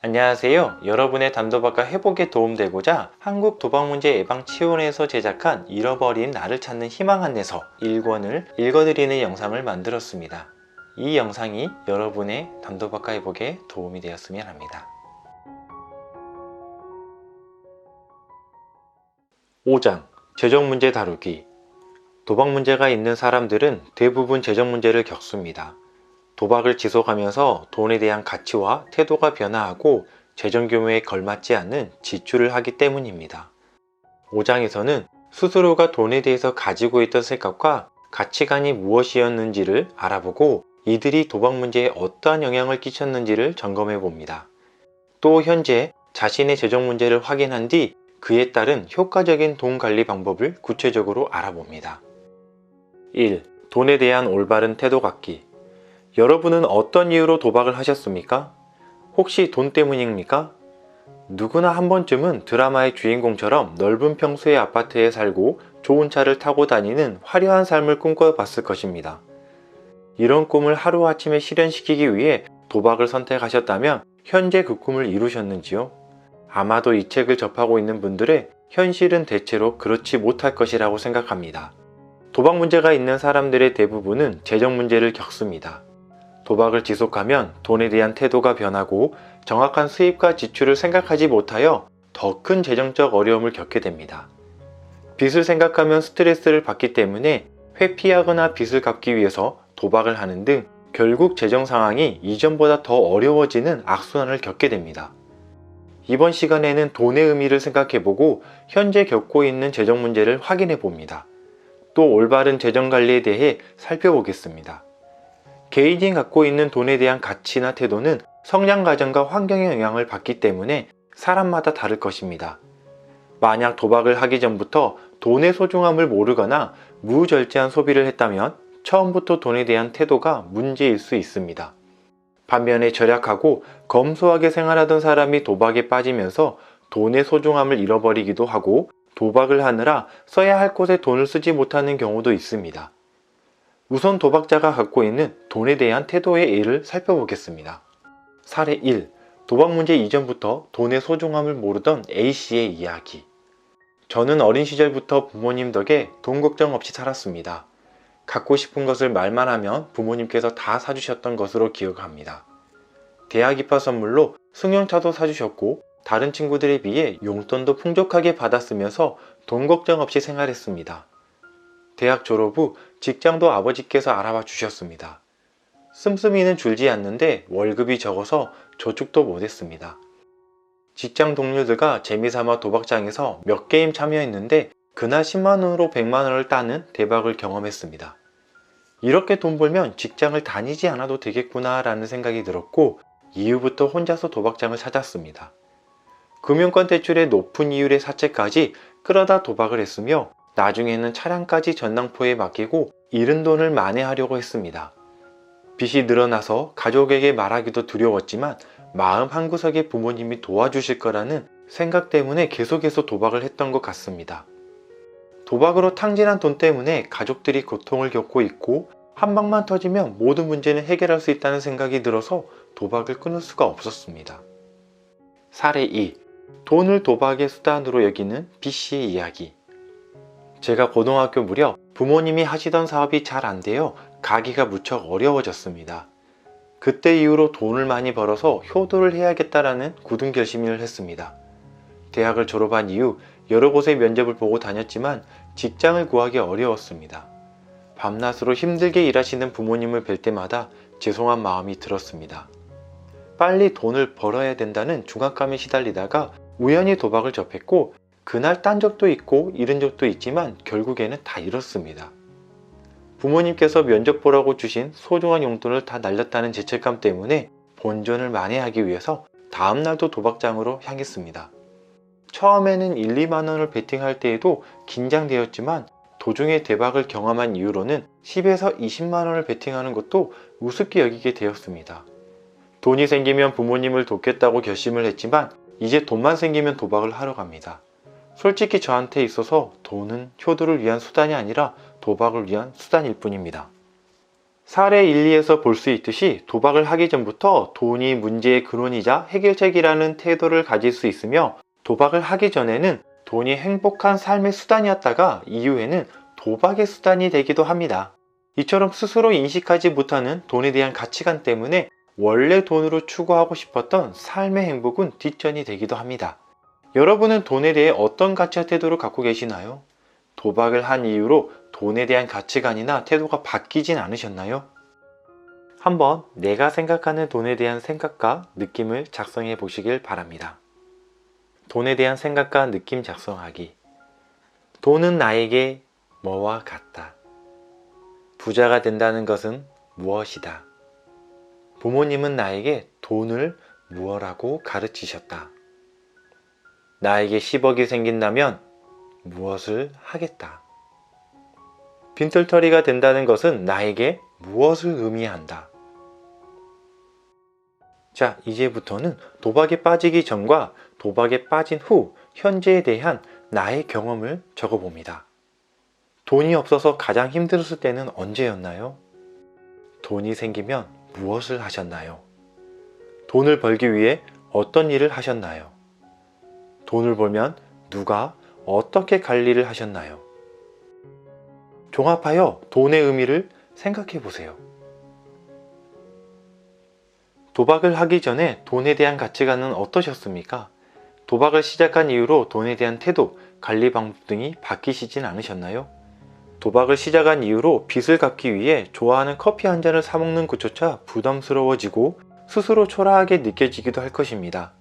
안녕하세요. 여러분의 단도박과 회복에 도움되고자 한국도박문제예방치원회에서 제작한 잃어버린 나를 찾는 희망 안내서 1권을 읽어드리는 영상을 만들었습니다. 이 영상이 여러분의 단도박과 회복에 도움이 되었으면 합니다. 5장 재정문제 다루기. 도박문제가 있는 사람들은 대부분 재정문제를 겪습니다. 도박을 지속하면서 돈에 대한 가치와 태도가 변화하고 재정 규모에 걸맞지 않는 지출을 하기 때문입니다. 5장에서는 스스로가 돈에 대해서 가지고 있던 생각과 가치관이 무엇이었는지를 알아보고 이들이 도박 문제에 어떠한 영향을 끼쳤는지를 점검해 봅니다. 또 현재 자신의 재정 문제를 확인한 뒤 그에 따른 효과적인 돈 관리 방법을 구체적으로 알아봅니다. 1. 돈에 대한 올바른 태도 갖기. 여러분은 어떤 이유로 도박을 하셨습니까? 혹시 돈 때문입니까? 누구나 한 번쯤은 드라마의 주인공처럼 넓은 평수의 아파트에 살고 좋은 차를 타고 다니는 화려한 삶을 꿈꿔봤을 것입니다. 이런 꿈을 하루아침에 실현시키기 위해 도박을 선택하셨다면 현재 그 꿈을 이루셨는지요? 아마도 이 책을 접하고 있는 분들의 현실은 대체로 그렇지 못할 것이라고 생각합니다. 도박 문제가 있는 사람들의 대부분은 재정 문제를 겪습니다. 도박을 지속하면 돈에 대한 태도가 변하고 정확한 수입과 지출을 생각하지 못하여 더 큰 재정적 어려움을 겪게 됩니다. 빚을 생각하면 스트레스를 받기 때문에 회피하거나 빚을 갚기 위해서 도박을 하는 등 결국 재정 상황이 이전보다 더 어려워지는 악순환을 겪게 됩니다. 이번 시간에는 돈의 의미를 생각해보고 현재 겪고 있는 재정 문제를 확인해 봅니다. 또 올바른 재정 관리에 대해 살펴보겠습니다. 개인이 갖고 있는 돈에 대한 가치나 태도는 성장 과정과 환경의 영향을 받기 때문에 사람마다 다를 것입니다. 만약 도박을 하기 전부터 돈의 소중함을 모르거나 무절제한 소비를 했다면 처음부터 돈에 대한 태도가 문제일 수 있습니다. 반면에 절약하고 검소하게 생활하던 사람이 도박에 빠지면서 돈의 소중함을 잃어버리기도 하고 도박을 하느라 써야 할 곳에 돈을 쓰지 못하는 경우도 있습니다. 우선 도박자가 갖고 있는 돈에 대한 태도의 예를 살펴보겠습니다. 사례 1. 도박 문제 이전부터 돈의 소중함을 모르던 A씨의 이야기. 저는 어린 시절부터 부모님 덕에 돈 걱정 없이 살았습니다. 갖고 싶은 것을 말만 하면 부모님께서 다 사주셨던 것으로 기억합니다. 대학 입학 선물로 승용차도 사주셨고 다른 친구들에 비해 용돈도 풍족하게 받았으면서 돈 걱정 없이 생활했습니다. 대학 졸업 후 직장도 아버지께서 알아봐 주셨습니다. 씀씀이는 줄지 않는데 월급이 적어서 저축도 못했습니다. 직장 동료들과 재미삼아 도박장에서 몇 게임 참여했는데 그날 10만원으로 100만원을 따는 대박을 경험했습니다. 이렇게 돈 벌면 직장을 다니지 않아도 되겠구나 라는 생각이 들었고 이후부터 혼자서 도박장을 찾았습니다. 금융권 대출의 높은 이율의 사채까지 끌어다 도박을 했으며 나중에는 차량까지 전당포에 맡기고 잃은 돈을 만회하려고 했습니다. 빚이 늘어나서 가족에게 말하기도 두려웠지만 마음 한구석에 부모님이 도와주실 거라는 생각 때문에 계속해서 도박을 했던 것 같습니다. 도박으로 탕진한 돈 때문에 가족들이 고통을 겪고 있고 한 방만 터지면 모든 문제는 해결할 수 있다는 생각이 들어서 도박을 끊을 수가 없었습니다. 사례 2. 돈을 도박의 수단으로 여기는 B씨의 이야기. 제가 고등학교 무렵 부모님이 하시던 사업이 잘 안 되어 가기가 무척 어려워졌습니다. 그때 이후로 돈을 많이 벌어서 효도를 해야겠다라는 굳은 결심을 했습니다. 대학을 졸업한 이후 여러 곳의 면접을 보고 다녔지만 직장을 구하기 어려웠습니다. 밤낮으로 힘들게 일하시는 부모님을 뵐 때마다 죄송한 마음이 들었습니다. 빨리 돈을 벌어야 된다는 중압감에 시달리다가 우연히 도박을 접했고 그날 딴 적도 있고 잃은 적도 있지만 결국에는 다 잃었습니다. 부모님께서 면접 보라고 주신 소중한 용돈을 다 날렸다는 죄책감 때문에 본전을 만회하기 위해서 다음날도 도박장으로 향했습니다. 처음에는 1, 2만원을 베팅할 때에도 긴장되었지만 도중에 대박을 경험한 이후로는 10에서 20만원을 베팅하는 것도 우습게 여기게 되었습니다. 돈이 생기면 부모님을 돕겠다고 결심을 했지만 이제 돈만 생기면 도박을 하러 갑니다. 솔직히 저한테 있어서 돈은 효도를 위한 수단이 아니라 도박을 위한 수단일 뿐입니다. 사례 1, 2에서 볼 수 있듯이 도박을 하기 전부터 돈이 문제의 근원이자 해결책이라는 태도를 가질 수 있으며, 도박을 하기 전에는 돈이 행복한 삶의 수단이었다가 이후에는 도박의 수단이 되기도 합니다. 이처럼 스스로 인식하지 못하는 돈에 대한 가치관 때문에 원래 돈으로 추구하고 싶었던 삶의 행복은 뒷전이 되기도 합니다. 여러분은 돈에 대해 어떤 가치와 태도를 갖고 계시나요? 도박을 한 이후로 돈에 대한 가치관이나 태도가 바뀌진 않으셨나요? 한번 내가 생각하는 돈에 대한 생각과 느낌을 작성해 보시길 바랍니다. 돈에 대한 생각과 느낌 작성하기. 돈은 나에게 뭐와 같다. 부자가 된다는 것은 무엇이다. 부모님은 나에게 돈을 무엇라고 가르치셨다. 나에게 10억이 생긴다면 무엇을 하겠다. 빈털터리가 된다는 것은 나에게 무엇을 의미한다. 자, 이제부터는 도박에 빠지기 전과 도박에 빠진 후 현재에 대한 나의 경험을 적어봅니다. 돈이 없어서 가장 힘들었을 때는 언제였나요? 돈이 생기면 무엇을 하셨나요? 돈을 벌기 위해 어떤 일을 하셨나요? 돈을 벌면 누가 어떻게 관리를 하셨나요? 종합하여 돈의 의미를 생각해 보세요. 도박을 하기 전에 돈에 대한 가치관은 어떠셨습니까? 도박을 시작한 이후로 돈에 대한 태도, 관리 방법 등이 바뀌시진 않으셨나요? 도박을 시작한 이후로 빚을 갚기 위해 좋아하는 커피 한 잔을 사 먹는 것조차 부담스러워지고 스스로 초라하게 느껴지기도 할 것입니다.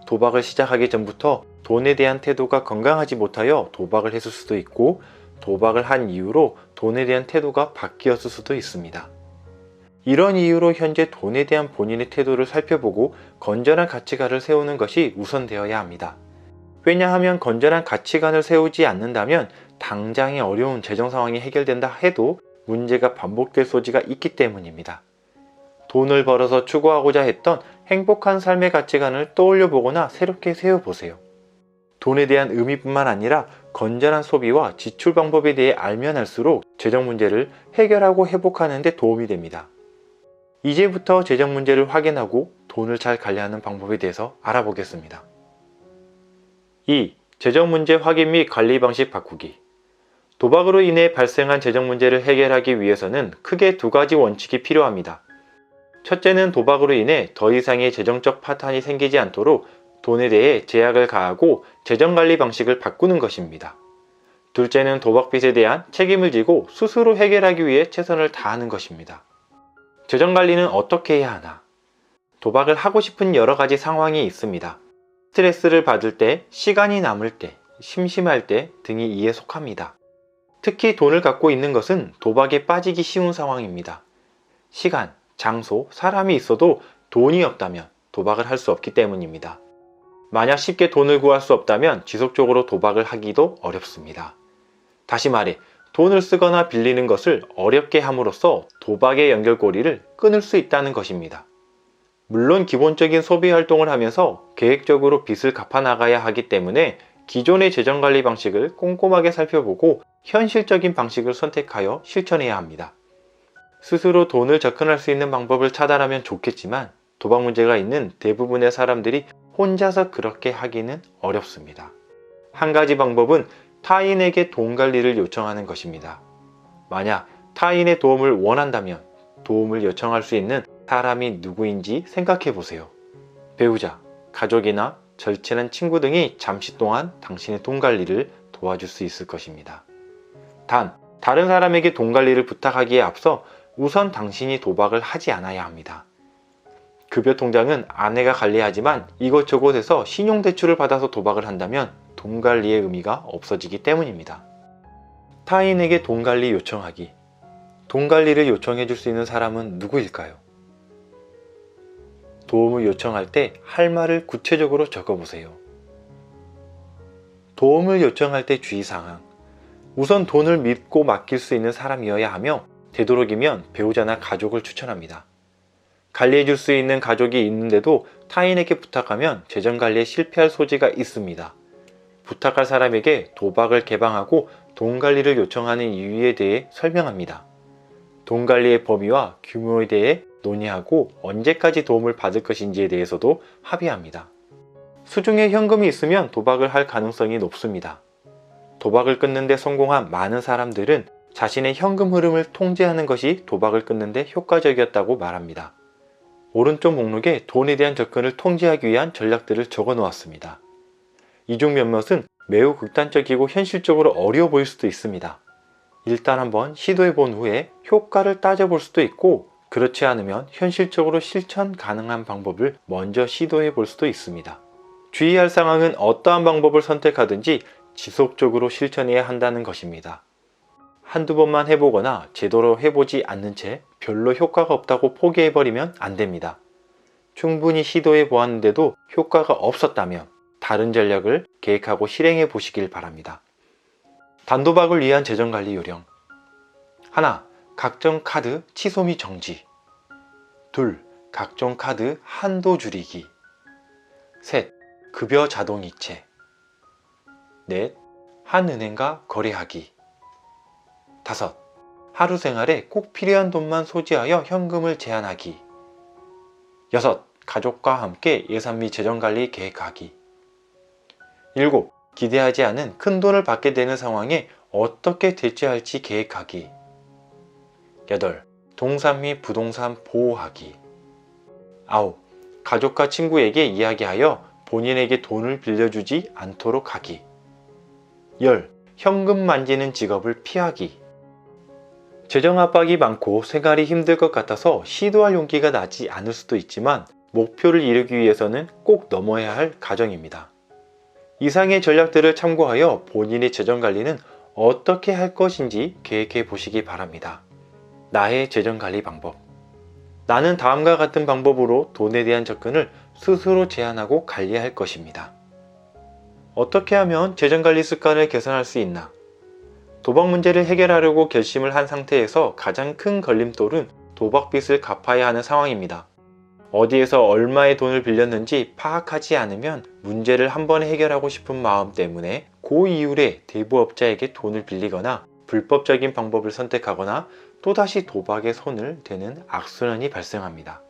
도박을 시작하기 전부터 돈에 대한 태도가 건강하지 못하여 도박을 했을 수도 있고, 도박을 한 이후로 돈에 대한 태도가 바뀌었을 수도 있습니다. 이런 이유로 현재 돈에 대한 본인의 태도를 살펴보고 건전한 가치관을 세우는 것이 우선되어야 합니다. 왜냐하면 건전한 가치관을 세우지 않는다면 당장의 어려운 재정 상황이 해결된다 해도 문제가 반복될 소지가 있기 때문입니다. 돈을 벌어서 추구하고자 했던 행복한 삶의 가치관을 떠올려 보거나 새롭게 세워보세요. 돈에 대한 의미뿐만 아니라 건전한 소비와 지출 방법에 대해 알면 알수록 재정 문제를 해결하고 회복하는 데 도움이 됩니다. 이제부터 재정 문제를 확인하고 돈을 잘 관리하는 방법에 대해서 알아보겠습니다. 2. 재정 문제 확인 및 관리 방식 바꾸기. 도박으로 인해 발생한 재정 문제를 해결하기 위해서는 크게 두 가지 원칙이 필요합니다. 첫째는 도박으로 인해 더 이상의 재정적 파탄이 생기지 않도록 돈에 대해 제약을 가하고 재정관리 방식을 바꾸는 것입니다. 둘째는 도박빚에 대한 책임을 지고 스스로 해결하기 위해 최선을 다하는 것입니다. 재정관리는 어떻게 해야 하나? 도박을 하고 싶은 여러 가지 상황이 있습니다. 스트레스를 받을 때, 시간이 남을 때, 심심할 때 등이 이에 속합니다. 특히 돈을 갖고 있는 것은 도박에 빠지기 쉬운 상황입니다. 시간, 장소, 사람이 있어도 돈이 없다면 도박을 할 수 없기 때문입니다. 만약 쉽게 돈을 구할 수 없다면 지속적으로 도박을 하기도 어렵습니다. 다시 말해, 돈을 쓰거나 빌리는 것을 어렵게 함으로써 도박의 연결고리를 끊을 수 있다는 것입니다. 물론 기본적인 소비 활동을 하면서 계획적으로 빚을 갚아나가야 하기 때문에 기존의 재정관리 방식을 꼼꼼하게 살펴보고 현실적인 방식을 선택하여 실천해야 합니다. 스스로 돈을 접근할 수 있는 방법을 차단하면 좋겠지만 도박 문제가 있는 대부분의 사람들이 혼자서 그렇게 하기는 어렵습니다. 한 가지 방법은 타인에게 돈 관리를 요청하는 것입니다. 만약 타인의 도움을 원한다면 도움을 요청할 수 있는 사람이 누구인지 생각해 보세요. 배우자, 가족이나 절친한 친구 등이 잠시 동안 당신의 돈 관리를 도와줄 수 있을 것입니다. 단, 다른 사람에게 돈 관리를 부탁하기에 앞서 우선 당신이 도박을 하지 않아야 합니다. 급여 통장은 아내가 관리하지만 이곳저곳에서 신용대출을 받아서 도박을 한다면 돈 관리의 의미가 없어지기 때문입니다. 타인에게 돈 관리 요청하기. 돈 관리를 요청해 줄 수 있는 사람은 누구일까요? 도움을 요청할 때 할 말을 구체적으로 적어보세요. 도움을 요청할 때 주의사항. 우선 돈을 믿고 맡길 수 있는 사람이어야 하며 되도록이면 배우자나 가족을 추천합니다. 관리해 줄 수 있는 가족이 있는데도 타인에게 부탁하면 재정관리에 실패할 소지가 있습니다. 부탁할 사람에게 도박을 개방하고 돈 관리를 요청하는 이유에 대해 설명합니다. 돈 관리의 범위와 규모에 대해 논의하고 언제까지 도움을 받을 것인지에 대해서도 합의합니다. 수중에 현금이 있으면 도박을 할 가능성이 높습니다. 도박을 끊는 데 성공한 많은 사람들은 자신의 현금 흐름을 통제하는 것이 도박을 끊는 데 효과적이었다고 말합니다. 오른쪽 목록에 돈에 대한 접근을 통제하기 위한 전략들을 적어 놓았습니다. 이 중 몇몇은 매우 극단적이고 현실적으로 어려워 보일 수도 있습니다. 일단 한번 시도해 본 후에 효과를 따져볼 수도 있고, 그렇지 않으면 현실적으로 실천 가능한 방법을 먼저 시도해 볼 수도 있습니다. 주의할 사항은 어떠한 방법을 선택하든지 지속적으로 실천해야 한다는 것입니다. 한두 번만 해보거나 제대로 해보지 않는 채 별로 효과가 없다고 포기해버리면 안 됩니다. 충분히 시도해 보았는데도 효과가 없었다면 다른 전략을 계획하고 실행해 보시길 바랍니다. 단도박을 위한 재정관리 요령. 1. 각종 카드 취소 및 정지. 2. 각종 카드 한도 줄이기. 3. 급여 자동이체. 4. 한 은행과 거래하기. 5. 하루 생활에 꼭 필요한 돈만 소지하여 현금을 제한하기. 6. 가족과 함께 예산 및 재정관리 계획하기. 7. 기대하지 않은 큰 돈을 받게 되는 상황에 어떻게 대처할지 계획하기. 8. 동산 및 부동산 보호하기. 9. 가족과 친구에게 이야기하여 본인에게 돈을 빌려주지 않도록 하기. 10. 현금 만지는 직업을 피하기. 재정 압박이 많고 생활이 힘들 것 같아서 시도할 용기가 나지 않을 수도 있지만 목표를 이루기 위해서는 꼭 넘어야 할 과정입니다. 이상의 전략들을 참고하여 본인의 재정관리는 어떻게 할 것인지 계획해 보시기 바랍니다. 나의 재정관리 방법. 나는 다음과 같은 방법으로 돈에 대한 접근을 스스로 제한하고 관리할 것입니다. 어떻게 하면 재정관리 습관을 개선할 수 있나? 도박 문제를 해결하려고 결심을 한 상태에서 가장 큰 걸림돌은 도박빚을 갚아야 하는 상황입니다. 어디에서 얼마의 돈을 빌렸는지 파악하지 않으면 문제를 한 번에 해결하고 싶은 마음 때문에 고이율의 대부업자에게 돈을 빌리거나 불법적인 방법을 선택하거나 또다시 도박에 손을 대는 악순환이 발생합니다.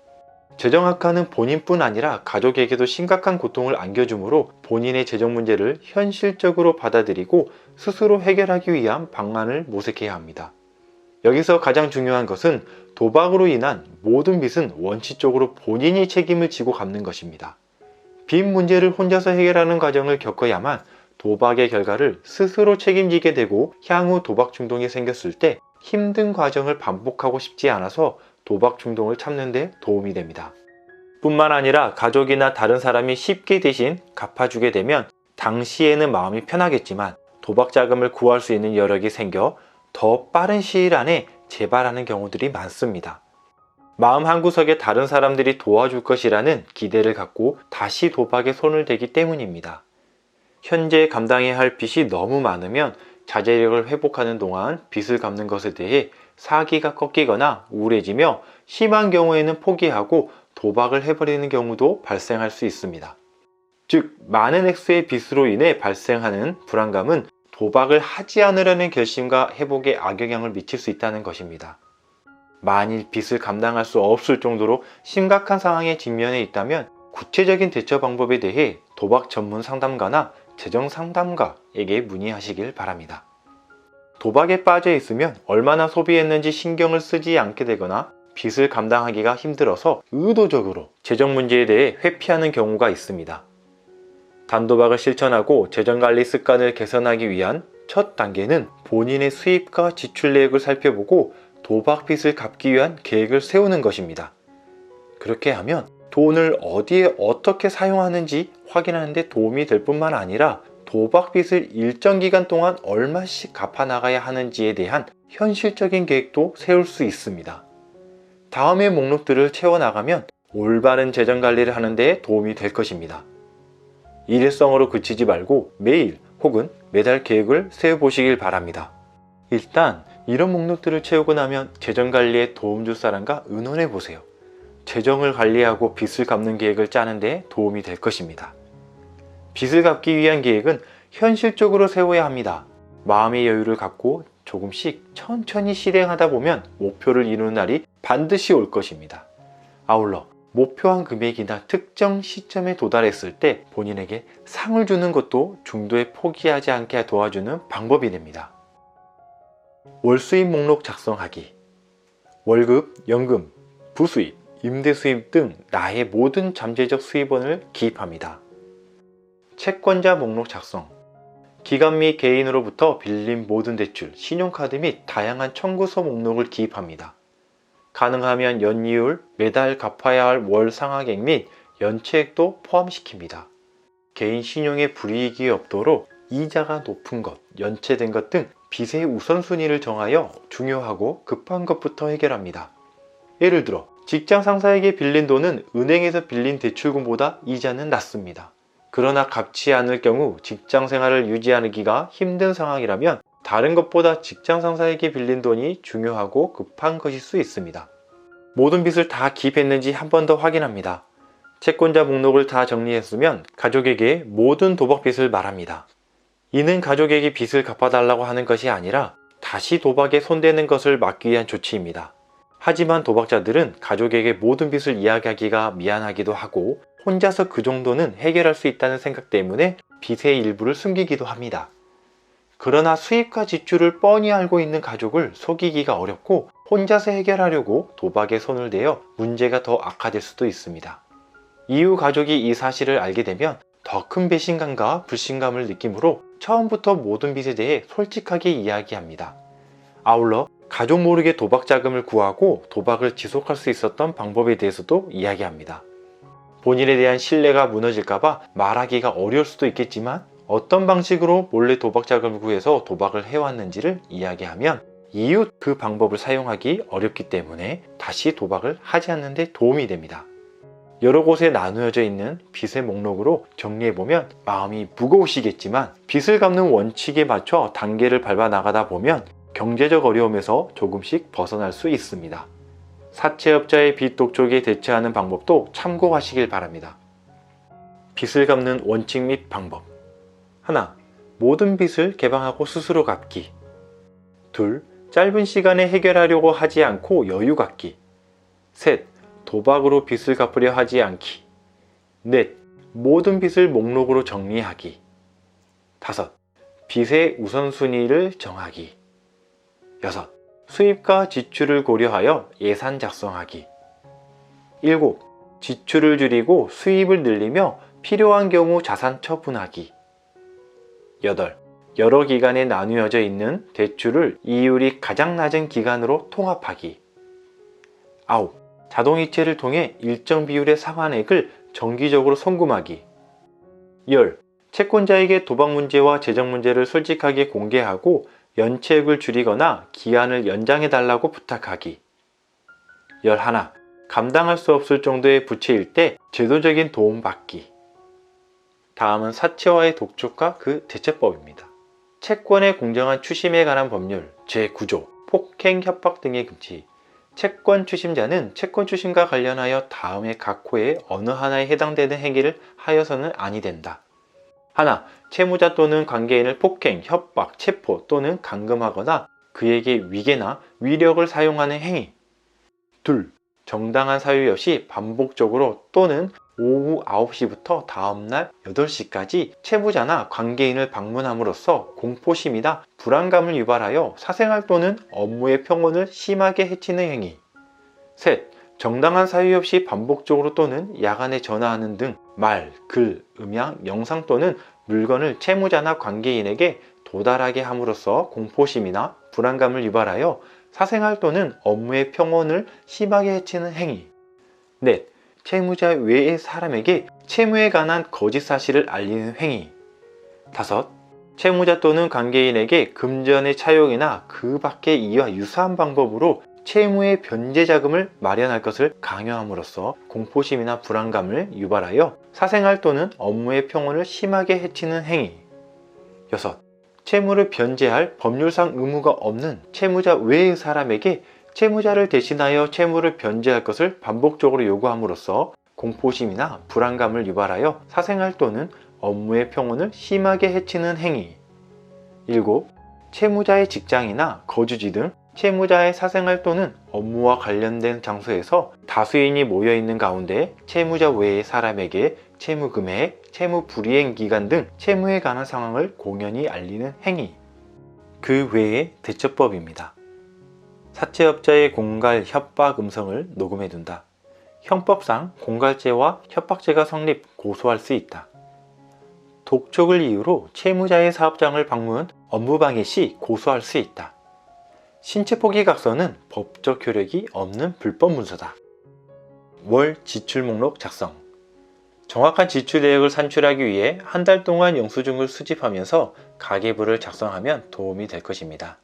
재정 악화는 본인뿐 아니라 가족에게도 심각한 고통을 안겨주므로 본인의 재정 문제를 현실적으로 받아들이고 스스로 해결하기 위한 방안을 모색해야 합니다. 여기서 가장 중요한 것은 도박으로 인한 모든 빚은 원칙적으로 본인이 책임을 지고 갚는 것입니다. 빚 문제를 혼자서 해결하는 과정을 겪어야만 도박의 결과를 스스로 책임지게 되고 향후 도박 중독이 생겼을 때 힘든 과정을 반복하고 싶지 않아서 도박 중독을 참는 데 도움이 됩니다. 뿐만 아니라 가족이나 다른 사람이 쉽게 대신 갚아주게 되면 당시에는 마음이 편하겠지만 도박 자금을 구할 수 있는 여력이 생겨 더 빠른 시일 안에 재발하는 경우들이 많습니다. 마음 한구석에 다른 사람들이 도와줄 것이라는 기대를 갖고 다시 도박에 손을 대기 때문입니다. 현재 감당해야 할 빚이 너무 많으면 자제력을 회복하는 동안 빚을 갚는 것에 대해 사기가 꺾이거나 우울해지며 심한 경우에는 포기하고 도박을 해버리는 경우도 발생할 수 있습니다. 즉, 많은 액수의 빚으로 인해 발생하는 불안감은 도박을 하지 않으려는 결심과 회복에 악영향을 미칠 수 있다는 것입니다. 만일 빚을 감당할 수 없을 정도로 심각한 상황에 직면해 있다면 구체적인 대처 방법에 대해 도박 전문 상담가나 재정 상담가에게 문의하시길 바랍니다. 도박에 빠져 있으면 얼마나 소비했는지 신경을 쓰지 않게 되거나 빚을 감당하기가 힘들어서 의도적으로 재정 문제에 대해 회피하는 경우가 있습니다. 단도박을 실천하고 재정관리 습관을 개선하기 위한 첫 단계는 본인의 수입과 지출 내역을 살펴보고 도박 빚을 갚기 위한 계획을 세우는 것입니다. 그렇게 하면 돈을 어디에 어떻게 사용하는지 확인하는 데 도움이 될 뿐만 아니라 도박 빚을 일정 기간 동안 얼마씩 갚아 나가야 하는지에 대한 현실적인 계획도 세울 수 있습니다. 다음의 목록들을 채워나가면 올바른 재정관리를 하는 데 도움이 될 것입니다. 일회성으로 그치지 말고 매일 혹은 매달 계획을 세워보시길 바랍니다. 일단 이런 목록들을 채우고 나면 재정관리에 도움 줄 사람과 의논해 보세요. 재정을 관리하고 빚을 갚는 계획을 짜는 데 도움이 될 것입니다. 빚을 갚기 위한 계획은 현실적으로 세워야 합니다. 마음의 여유를 갖고 조금씩 천천히 실행하다 보면 목표를 이루는 날이 반드시 올 것입니다. 아울러 목표한 금액이나 특정 시점에 도달했을 때 본인에게 상을 주는 것도 중도에 포기하지 않게 도와주는 방법이 됩니다. 월수입 목록 작성하기. 월급, 연금, 부수입, 임대수입 등 나의 모든 잠재적 수입원을 기입합니다. 채권자 목록 작성. 기관 및 개인으로부터 빌린 모든 대출, 신용카드 및 다양한 청구서 목록을 기입합니다. 가능하면 연이율, 매달 갚아야 할 월 상하액 및 연체액도 포함시킵니다. 개인 신용에 불이익이 없도록 이자가 높은 것, 연체된 것 등 빚의 우선순위를 정하여 중요하고 급한 것부터 해결합니다. 예를 들어 직장 상사에게 빌린 돈은 은행에서 빌린 대출금보다 이자는 낮습니다. 그러나 갚지 않을 경우 직장 생활을 유지하기가 힘든 상황이라면 다른 것보다 직장 상사에게 빌린 돈이 중요하고 급한 것일 수 있습니다. 모든 빚을 다 기입했는지 한 번 더 확인합니다. 채권자 목록을 다 정리했으면 가족에게 모든 도박 빚을 말합니다. 이는 가족에게 빚을 갚아달라고 하는 것이 아니라 다시 도박에 손대는 것을 막기 위한 조치입니다. 하지만 도박자들은 가족에게 모든 빚을 이야기하기가 미안하기도 하고 혼자서 그 정도는 해결할 수 있다는 생각 때문에 빚의 일부를 숨기기도 합니다. 그러나 수입과 지출을 뻔히 알고 있는 가족을 속이기가 어렵고 혼자서 해결하려고 도박에 손을 대어 문제가 더 악화될 수도 있습니다. 이후 가족이 이 사실을 알게 되면 더 큰 배신감과 불신감을 느끼므로 처음부터 모든 빚에 대해 솔직하게 이야기합니다. 아울러 가족 모르게 도박 자금을 구하고 도박을 지속할 수 있었던 방법에 대해서도 이야기합니다. 본인에 대한 신뢰가 무너질까봐 말하기가 어려울 수도 있겠지만 어떤 방식으로 몰래 도박 자금을 구해서 도박을 해왔는지를 이야기하면 이후 그 방법을 사용하기 어렵기 때문에 다시 도박을 하지 않는 데 도움이 됩니다. 여러 곳에 나누어져 있는 빚의 목록으로 정리해보면 마음이 무거우시겠지만 빚을 갚는 원칙에 맞춰 단계를 밟아 나가다 보면 경제적 어려움에서 조금씩 벗어날 수 있습니다. 사채업자의 빚 독촉에 대처하는 방법도 참고하시길 바랍니다. 빚을 갚는 원칙 및 방법. 하나, 모든 빚을 개방하고 스스로 갚기. 둘, 짧은 시간에 해결하려고 하지 않고 여유 갖기. 셋, 도박으로 빚을 갚으려 하지 않기. 넷, 모든 빚을 목록으로 정리하기. 다섯, 빚의 우선순위를 정하기. 여섯, 수입과 지출을 고려하여 예산 작성하기. 일곱, 지출을 줄이고 수입을 늘리며 필요한 경우 자산 처분하기. 여덟, 여러 기간에 나누어져 있는 대출을 이율이 가장 낮은 기간으로 통합하기. 아홉, 자동이체를 통해 일정 비율의 상환액을 정기적으로 송금하기. 10. 채권자에게 도박 문제와 재정 문제를 솔직하게 공개하고 연체액을 줄이거나 기한을 연장해달라고 부탁하기. 11. 감당할 수 없을 정도의 부채일 때 제도적인 도움받기. 다음은 사채와의 독촉과 그 대처법입니다. 채권의 공정한 추심에 관한 법률 제9조, 폭행, 협박 등의 금지. 채권 추심자는 채권 추심과 관련하여 다음의 각 호의 어느 하나에 해당되는 행위를 하여서는 아니 된다. 하나, 채무자 또는 관계인을 폭행, 협박, 체포 또는 감금하거나 그에게 위계나 위력을 사용하는 행위. 둘, 정당한 사유 없이 반복적으로 또는 오후 9시부터 다음날 8시까지 채무자나 관계인을 방문함으로써 공포심이나 불안감을 유발하여 사생활 또는 업무의 평온을 심하게 해치는 행위. 셋, 정당한 사유 없이 반복적으로 또는 야간에 전화하는 등 말, 글, 음향, 영상 또는 물건을 채무자나 관계인에게 도달하게 함으로써 공포심이나 불안감을 유발하여 사생활 또는 업무의 평온을 심하게 해치는 행위. 넷, 채무자 외의 사람에게 채무에 관한 거짓 사실을 알리는 행위. 다섯, 채무자 또는 관계인에게 금전의 차용이나 그 밖의 이와 유사한 방법으로 채무의 변제 자금을 마련할 것을 강요함으로써 공포심이나 불안감을 유발하여 사생활 또는 업무의 평온을 심하게 해치는 행위. 여섯, 채무를 변제할 법률상 의무가 없는 채무자 외의 사람에게 채무자를 대신하여 채무를 변제할 것을 반복적으로 요구함으로써 공포심이나 불안감을 유발하여 사생활 또는 업무의 평온을 심하게 해치는 행위. 7. 채무자의 직장이나 거주지 등 채무자의 사생활 또는 업무와 관련된 장소에서 다수인이 모여있는 가운데 채무자 외의 사람에게 채무 금액, 채무 불이행 기간 등 채무에 관한 상황을 공연히 알리는 행위. 그 외에 대처법입니다. 사채업자의 공갈, 협박 음성을 녹음해둔다. 형법상 공갈죄와 협박죄가 성립, 고소할 수 있다. 독촉을 이유로 채무자의 사업장을 방문, 업무방해 시 고소할 수 있다. 신체포기각서는 법적 효력이 없는 불법 문서다. 월 지출 목록 작성. 정확한 지출 내역을 산출하기 위해 한 달 동안 영수증을 수집하면서 가계부를 작성하면 도움이 될 것입니다.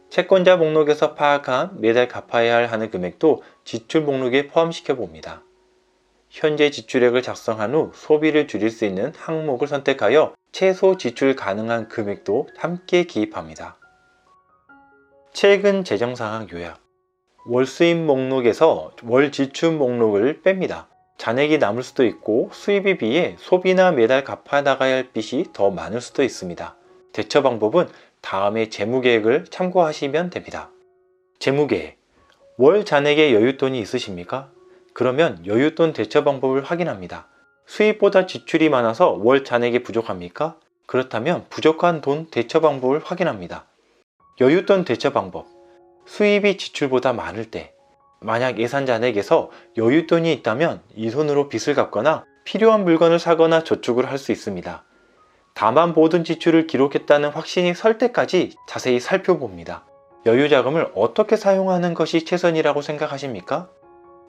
채권자 목록에서 파악한 매달 갚아야 하는 금액도 지출 목록에 포함시켜 봅니다. 현재 지출액을 작성한 후 소비를 줄일 수 있는 항목을 선택하여 최소 지출 가능한 금액도 함께 기입합니다. 최근 재정상황 요약. 월수입 목록에서 월 지출 목록을 뺍니다. 잔액이 남을 수도 있고 수입에 비해 소비나 매달 갚아 나가야 할 빚이 더 많을 수도 있습니다. 대처 방법은 다음의 재무계획을 참고하시면 됩니다. 재무계획. 월 잔액에 여윳돈이 있으십니까? 그러면 여윳돈 대처 방법을 확인합니다. 수입보다 지출이 많아서 월 잔액이 부족합니까? 그렇다면 부족한 돈 대처 방법을 확인합니다. 여윳돈 대처 방법. 수입이 지출보다 많을 때, 만약 예산 잔액에서 여윳돈이 있다면 이 돈으로 빚을 갚거나 필요한 물건을 사거나 저축을 할 수 있습니다. 다만 모든 지출을 기록했다는 확신이 설 때까지 자세히 살펴봅니다. 여유자금을 어떻게 사용하는 것이 최선이라고 생각하십니까?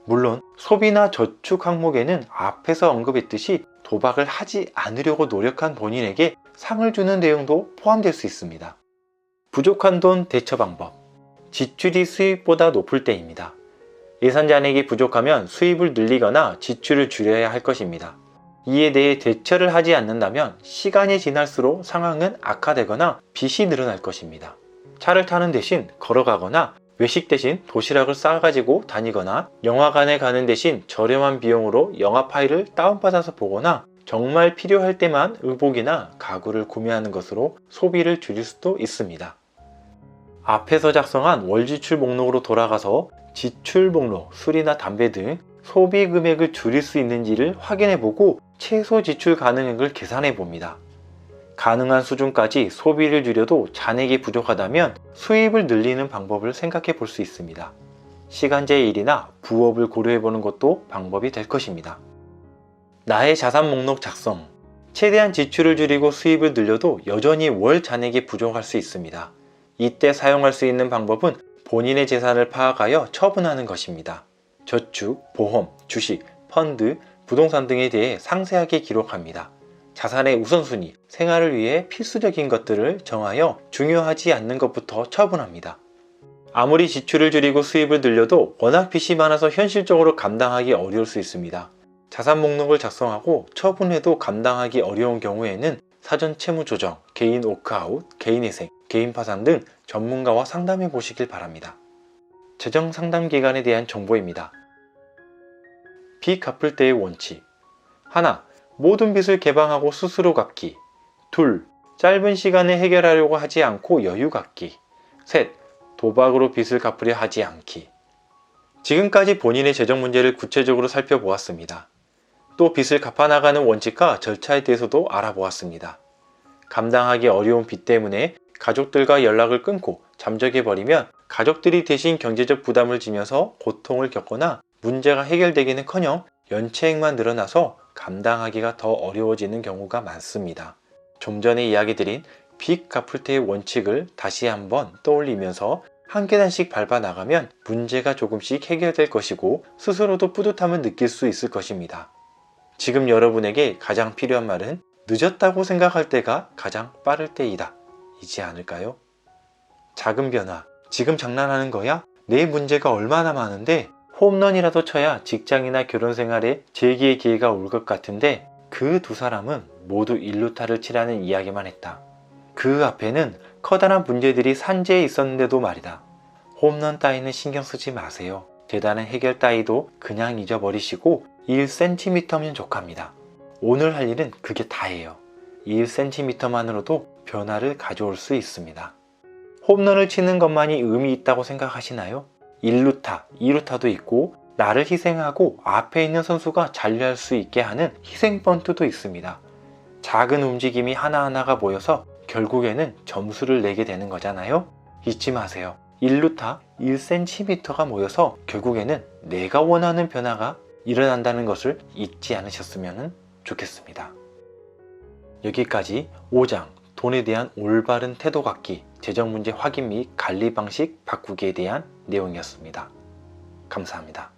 물론 소비나 저축 항목에는 앞에서 언급했듯이 도박을 하지 않으려고 노력한 본인에게 상을 주는 내용도 포함될 수 있습니다. 부족한 돈 대처 방법. 지출이 수입보다 높을 때입니다. 예산 잔액이 부족하면 수입을 늘리거나 지출을 줄여야 할 것입니다. 이에 대해 대처를 하지 않는다면 시간이 지날수록 상황은 악화되거나 빚이 늘어날 것입니다. 차를 타는 대신 걸어가거나 외식 대신 도시락을 싸가지고 다니거나 영화관에 가는 대신 저렴한 비용으로 영화 파일을 다운받아서 보거나 정말 필요할 때만 의복이나 가구를 구매하는 것으로 소비를 줄일 수도 있습니다. 앞에서 작성한 월지출 목록으로 돌아가서 지출 목록, 술이나 담배 등 소비 금액을 줄일 수 있는지를 확인해보고 최소 지출 가능액을 계산해봅니다. 가능한 수준까지 소비를 줄여도 잔액이 부족하다면 수입을 늘리는 방법을 생각해 볼 수 있습니다. 시간제 일이나 부업을 고려해 보는 것도 방법이 될 것입니다. 나의 자산 목록 작성. 최대한 지출을 줄이고 수입을 늘려도 여전히 월 잔액이 부족할 수 있습니다. 이때 사용할 수 있는 방법은 본인의 재산을 파악하여 처분하는 것입니다. 저축, 보험, 주식, 펀드, 부동산 등에 대해 상세하게 기록합니다. 자산의 우선순위, 생활을 위해 필수적인 것들을 정하여 중요하지 않는 것부터 처분합니다. 아무리 지출을 줄이고 수입을 늘려도 워낙 빚이 많아서 현실적으로 감당하기 어려울 수 있습니다. 자산 목록을 작성하고 처분해도 감당하기 어려운 경우에는 사전 채무 조정, 개인 워크아웃, 개인 회생, 개인 파산 등 전문가와 상담해 보시길 바랍니다. 재정 상담 기관에 대한 정보입니다. 빚 갚을 때의 원칙. 하나, 모든 빚을 개방하고 스스로 갚기. 둘, 짧은 시간에 해결하려고 하지 않고 여유 갖기. 셋, 도박으로 빚을 갚으려 하지 않기. 지금까지 본인의 재정 문제를 구체적으로 살펴보았습니다. 또 빚을 갚아나가는 원칙과 절차에 대해서도 알아보았습니다. 감당하기 어려운 빚 때문에 가족들과 연락을 끊고 잠적해버리면 가족들이 대신 경제적 부담을 지면서 고통을 겪거나 문제가 해결되기는커녕 연체액만 늘어나서 감당하기가 더 어려워지는 경우가 많습니다. 좀 전에 이야기 드린 빚 갚을 때의 원칙을 다시 한번 떠올리면서 한 계단씩 밟아 나가면 문제가 조금씩 해결될 것이고 스스로도 뿌듯함을 느낄 수 있을 것입니다. 지금 여러분에게 가장 필요한 말은 늦었다고 생각할 때가 가장 빠를 때이다. 이지 않을까요? 작은 변화, 지금 장난하는 거야? 내 문제가 얼마나 많은데 홈런이라도 쳐야 직장이나 결혼 생활에 재기의 기회가 올 것 같은데 그 두 사람은 모두 일루타를 치라는 이야기만 했다. 그 앞에는 커다란 문제들이 산재해 있었는데도 말이다. 홈런 따위는 신경 쓰지 마세요. 대단한 해결 따위도 그냥 잊어버리시고 1cm면 족합니다. 오늘 할 일은 그게 다예요. 1cm만으로도 변화를 가져올 수 있습니다. 홈런을 치는 것만이 의미 있다고 생각하시나요? 1루타, 2루타도 있고 나를 희생하고 앞에 있는 선수가 잔류할 수 있게 하는 희생 번트도 있습니다. 작은 움직임이 하나하나가 모여서 결국에는 점수를 내게 되는 거잖아요. 잊지 마세요. 1루타 1cm가 모여서 결국에는 내가 원하는 변화가 일어난다는 것을 잊지 않으셨으면 좋겠습니다. 여기까지 5장 돈에 대한 올바른 태도 갖기, 재정 문제 확인 및 관리 방식 바꾸기에 대한 내용이었습니다. 감사합니다.